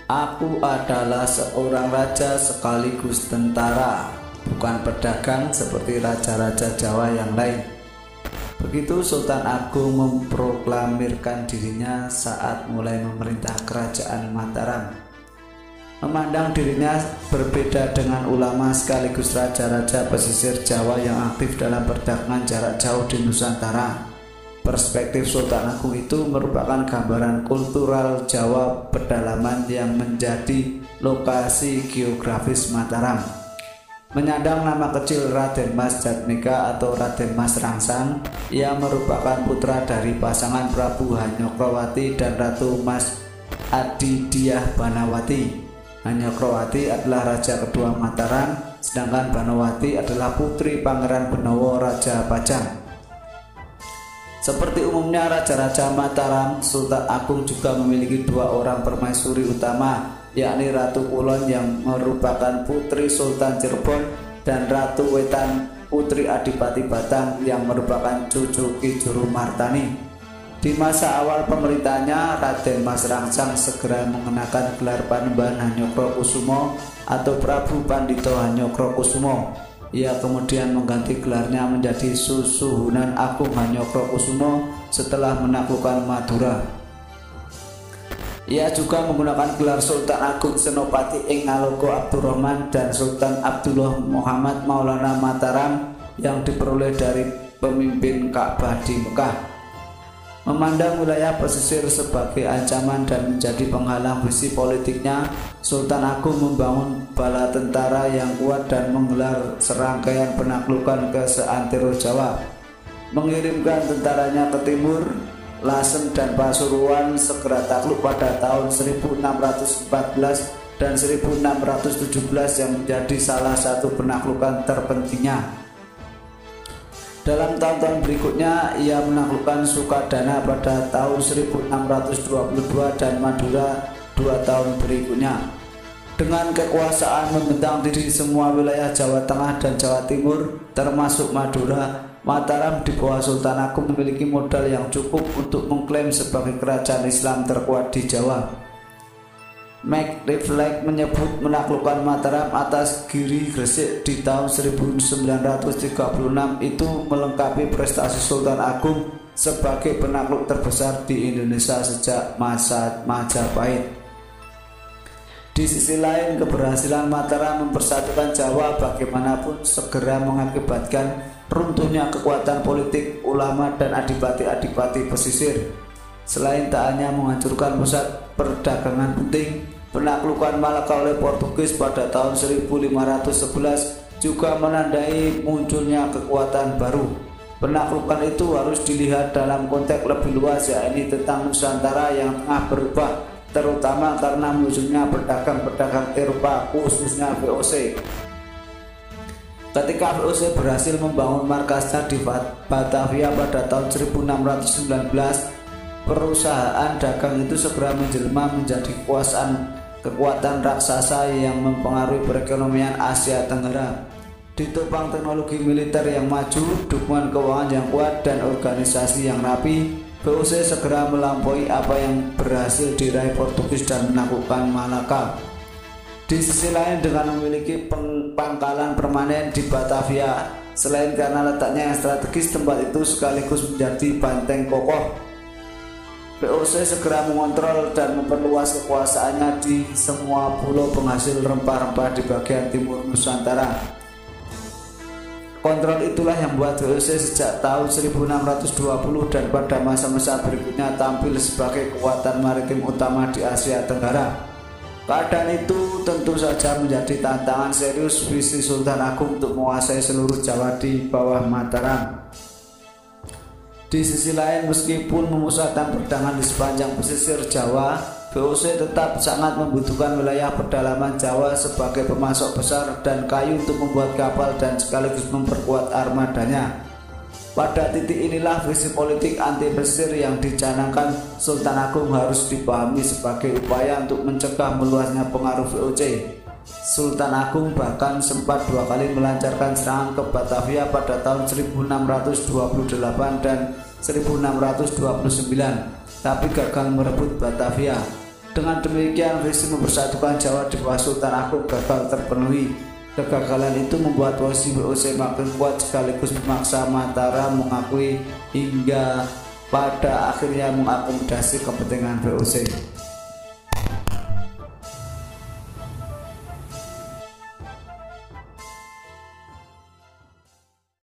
Aku adalah seorang raja sekaligus tentara, bukan pedagang seperti raja-raja Jawa yang lain. Begitu Sultan Agung memproklamirkan dirinya saat mulai memerintah kerajaan Mataram. Memandang dirinya berbeda dengan ulama sekaligus raja-raja pesisir Jawa yang aktif dalam perdagangan jarak jauh di Nusantara. Perspektif Sultan Agung itu merupakan gambaran kultural Jawa pedalaman yang menjadi lokasi geografis Mataram. Menyandang nama kecil Raden Mas Jatmika atau Raden Mas Rangsang, ia merupakan putra dari pasangan Prabu Hanyokroowati dan Ratu Mas Adidiah Banawati. Hanyokroowati adalah raja kedua Mataram, sedangkan Banawati adalah putri Pangeran Benowo Raja Pajang. Seperti umumnya raja-raja Mataram, Sultan Agung juga memiliki dua orang permaisuri utama, yakni Ratu Kulon yang merupakan putri Sultan Cirebon dan Ratu Wetan putri Adipati Batang yang merupakan cucu Ki Juru Martani. Di masa awal pemerintahnya, Raden Mas Rangsang segera mengenakan gelar Panembahan Hanyokrokusumo atau Prabu Pandito Hanyokrokusumo. Ia kemudian mengganti gelarnya menjadi Susuhunan Agung Hanyokrokusumo setelah menaklukkan Madura. Ia juga menggunakan gelar Sultan Agung Senopati ing Ngalogo Abdurrahman dan Sultan Abdullah Muhammad Maulana Mataram yang diperoleh dari pemimpin Ka'bah di Mekah. Memandang wilayah pesisir sebagai ancaman dan menjadi penghalang visi politiknya, Sultan Agung membangun bala tentara yang kuat dan menggelar serangkaian penaklukan ke seantero Jawa. Mengirimkan tentaranya ke timur, Lasem dan Pasuruan segera takluk pada tahun 1614 dan 1617 yang menjadi salah satu penaklukan terpentingnya. Dalam tahun-tahun berikutnya, ia menaklukkan Sukadana pada tahun 1622 dan Madura 2 tahun berikutnya. Dengan kekuasaan membentang di semua wilayah Jawa Tengah dan Jawa Timur, termasuk Madura, Mataram di bawah Sultan Agung memiliki modal yang cukup untuk mengklaim sebagai kerajaan Islam terkuat di Jawa. McReflect menyebut menaklukkan Mataram atas Giri Gresik di tahun 1936 itu melengkapi prestasi Sultan Agung sebagai penakluk terbesar di Indonesia sejak masa Majapahit. Di sisi lain, keberhasilan Mataram mempersatukan Jawa bagaimanapun segera mengakibatkan runtuhnya kekuatan politik, ulama, dan adipati-adipati pesisir. Selain tak hanya menghancurkan pusat perdagangan penting, penaklukan Malaka oleh Portugis pada tahun 1511 juga menandai munculnya kekuatan baru. Penaklukan itu harus dilihat dalam konteks lebih luas, yakni tentang Nusantara yang tengah berubah, terutama karena munculnya pedagang-pedagang Eropa, khususnya VOC. Ketika VOC berhasil membangun markasnya di Batavia pada tahun 1619, perusahaan dagang itu segera menjelma menjadi kekuatan raksasa yang mempengaruhi perekonomian Asia Tenggara. Ditopang teknologi militer yang maju, dukungan keuangan yang kuat, dan organisasi yang rapi, VOC segera melampaui apa yang berhasil diraih Portugis dan menaklukkan Malaka. Di sisi lain, dengan memiliki pangkalan permanen di Batavia, selain karena letaknya yang strategis, tempat itu sekaligus menjadi benteng kokoh. VOC segera mengontrol dan memperluas kekuasaannya di semua pulau penghasil rempah-rempah di bagian timur Nusantara. Kontrol itulah yang membuat VOC sejak tahun 1620 dan pada masa-masa berikutnya tampil sebagai kekuatan maritim utama di Asia Tenggara. Keadaan itu tentu saja menjadi tantangan serius visi Sultan Agung untuk menguasai seluruh Jawa di bawah Mataram. Di sisi lain, meskipun memusatkan perdagangan di sepanjang pesisir Jawa, VOC tetap sangat membutuhkan wilayah pedalaman Jawa sebagai pemasok besar dan kayu untuk membuat kapal dan sekaligus memperkuat armadanya. Pada titik inilah visi politik anti pesisir yang dicanangkan Sultan Agung harus dipahami sebagai upaya untuk mencegah meluasnya pengaruh VOC. Sultan Agung bahkan sempat 2 kali melancarkan serangan ke Batavia pada tahun 1628 dan 1629, tapi gagal merebut Batavia. Dengan demikian, visi mempersatukan Jawa di bawah Sultan Agung gagal terpenuhi. Kegagalan itu membuat posisi VOC makin kuat sekaligus memaksa Mataram mengakui hingga pada akhirnya mengakomodasi kepentingan VOC.